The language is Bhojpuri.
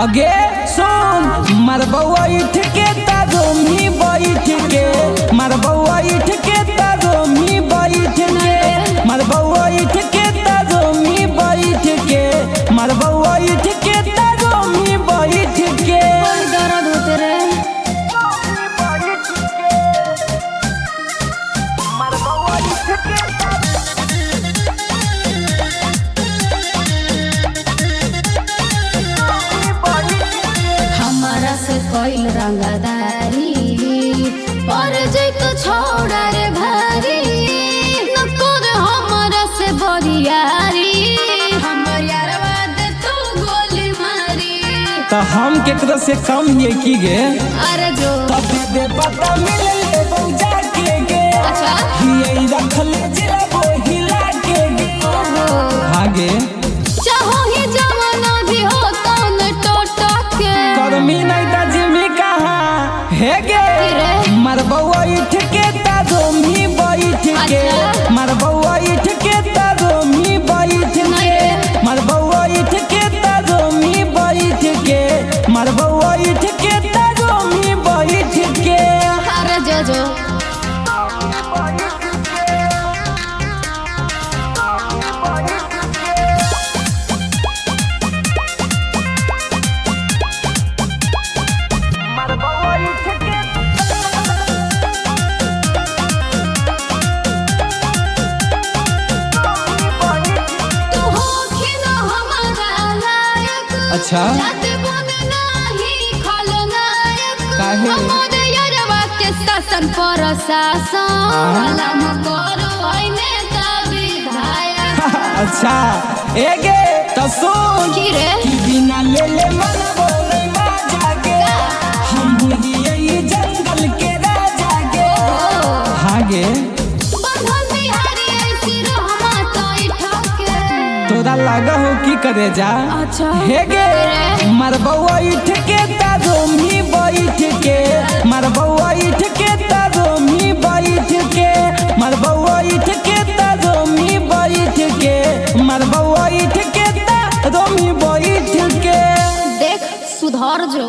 अगे सुन मार बउआ इठ के तारोमी बैठ के मार बउआ इठ के तारोमी बैठ के मार बउआ इठ के तारोमी बैठ के मार बउआ इठ के तारोमी बैठ के दर्द होते रे हमारा से कोई रंगदारी पर जैत छोड़ा रे भारी न कर हमारा से बरियारी हमर यारवा दे तू गोली मारी तो हम केकरा से कम ये की गे अरे जो तब दे पता मिले ले बउजा के गे अच्छा ये रख ले जिला वो हिला के गे आगे चाहो ही जमाना भी हो तो न टोटा के करमी नहीं ता जिमी कहाँ है गे मार बउआ इठ के तारोमी बैठ के मार बउआ इठ के तारोमी बैठ के मार बउआ इठ के तारोमी बैठ के मार बउआ इठ के तारोमी बैठ के अरे जो तू हो खिला हमारा लायक अच्छा जाते बने नाही खलनायक काहे? हमारे यारवा के शासन पर शासन कलम करो है नेता विधायक अच्छा एगे तो सुन की रे कि बिना ले ले मन बोले बाजा गे हम बुझिए ये जंगल के राजा गे हाँ गे बंधन बिहारी ऐसी रहमा ताई ठके तोरा लगा हो की करे जा अच्छा हे गे मार बउआ इठ के तारोमी बैठ के मार बउआ इठ के तारोमी बैठ के मार बउआ इठ के तारोमी बैठ के मार बउआ इठ के तारोमी बैठ के देख सुधर जो